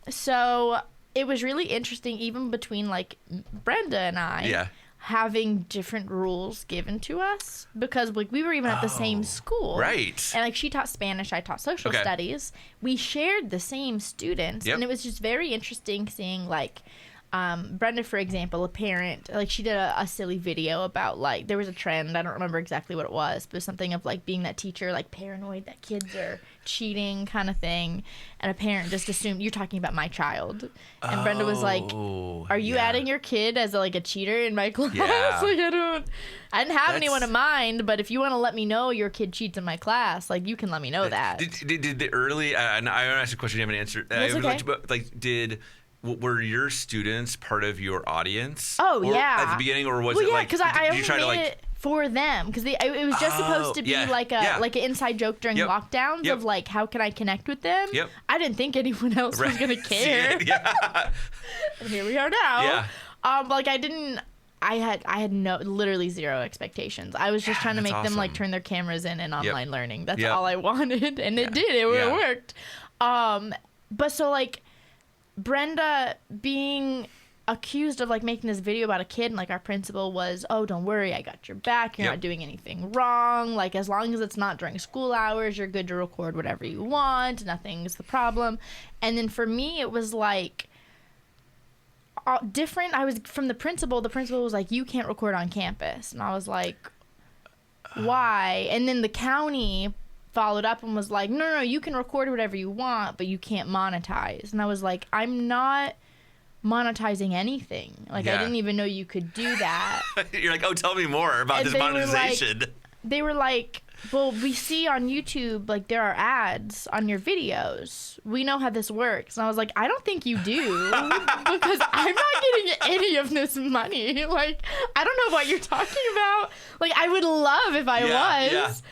So it was really interesting, even between like Brenda and I, having different rules given to us, because like we were even at the same school, right? And like she taught Spanish, I taught social studies. We shared the same students, and it was just very interesting seeing like Brenda, for example, a parent, like she did a silly video about like there was a trend, I don't remember exactly what it was, but it was something of like being that teacher, like paranoid that kids are cheating kind of thing, and a parent just assumed you're talking about my child, and Brenda was like, are you adding your kid as like a cheater in my class? Like I didn't have anyone in mind, but if you want to let me know your kid cheats in my class, like you can let me know that. Did the early and I asked a question you haven't answered, were your students part of your audience? Oh, yeah. At the beginning, or was it like? Because I only made it for them, because it was just supposed to be like an inside joke during lockdowns of like how can I connect with them. I didn't think anyone else was gonna care. And here we are now. Like I had literally zero expectations. I was just trying to make them like turn their cameras in and online learning. That's all I wanted, and it did. It worked. But so like Brenda being accused of like making this video about a kid, and like our principal was, oh, don't worry, I got your back, you're not doing anything wrong, like as long as it's not during school hours, you're good to record whatever you want, nothing's the problem. And then for me it was like different. I was from the principal was like, you can't record on campus, and I was like, why? And then the county followed up and was like, no, you can record whatever you want, but you can't monetize. And I was like, I'm not monetizing anything. Like, I didn't even know you could do that. You're like, oh, tell me more about this monetization. They were like, well, we see on YouTube, like, there are ads on your videos. We know how this works. And I was like, I don't think you do, because I'm not getting any of this money. Like, I don't know what you're talking about. Like, I would love if I was.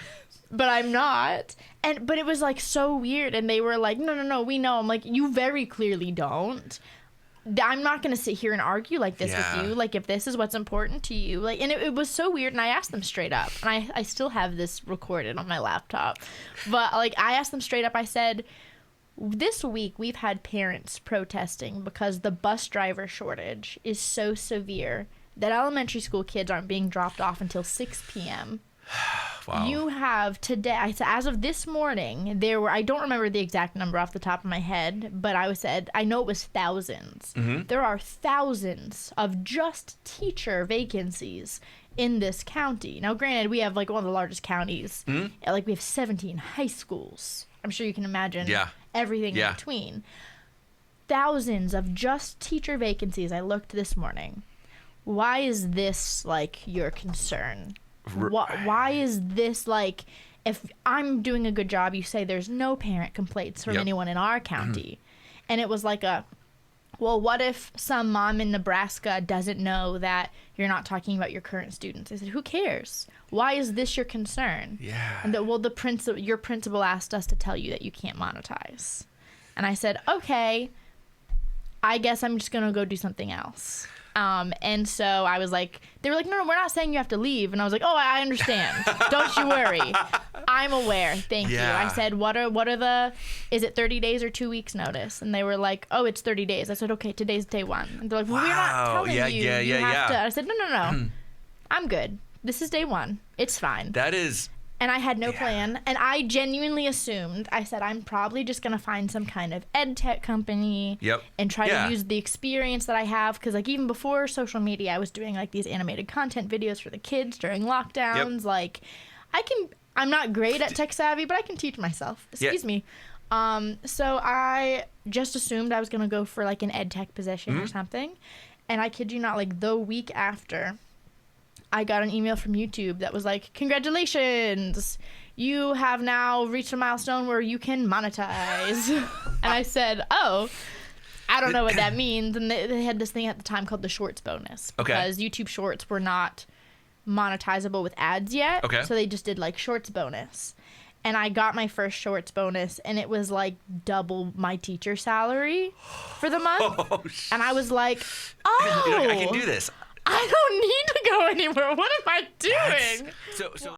But I'm not. But it was like so weird, and they were like, no, we know. I'm like, you very clearly don't. I'm not going to sit here and argue like this with you. Like, if this is what's important to you. Like, and it was so weird, and I asked them straight up. And I still have this recorded on my laptop. But, like, I asked them straight up. I said, this week we've had parents protesting because the bus driver shortage is so severe that elementary school kids aren't being dropped off until 6 p.m. Wow. You have today, as of this morning, there were, I don't remember the exact number off the top of my head, but I know it was thousands. There are thousands of just teacher vacancies in this county. Now, granted, we have like one of the largest counties. Like we have 17 high schools. I'm sure you can imagine everything in between. Thousands of just teacher vacancies. I looked this morning. Why is this like your concern? Why is this like, if I'm doing a good job, you say there's no parent complaints from anyone in our county. And it was like well, what if some mom in Nebraska doesn't know that you're not talking about your current students? I said, who cares? Why is this your concern? And your principal asked us to tell you that you can't monetize. And I said, okay, I guess I'm just going to go do something else. And so I was like, they were like, no, we're not saying you have to leave. And I was like, oh, I understand. Don't you worry. I'm aware. Thank you. I said, is it 30 days or 2 weeks notice? And they were like, oh, it's 30 days. I said, okay, today's day 1. And they're like, well, we're not telling you. You have to. I said, no. I'm good. This is day 1. It's fine. That is. And I had no plan. And I genuinely assumed, I said, I'm probably just going to find some kind of ed tech company and try to use the experience that I have. Because, like, even before social media, I was doing, like, these animated content videos for the kids during lockdowns. Like, I'm not great at tech savvy, but I can teach myself. Excuse me. So I just assumed I was going to go for, like, an ed tech position or something. And I kid you not, like, the week after, I got an email from YouTube that was like, congratulations, you have now reached a milestone where you can monetize. And I said, oh, I don't know what that means. And they had this thing at the time called the Shorts bonus, because YouTube Shorts were not monetizable with ads yet. So they just did like Shorts bonus. And I got my first Shorts bonus, and it was like double my teacher salary for the month. And I was like, oh, I can do this. I don't need to go anywhere. What am I doing? So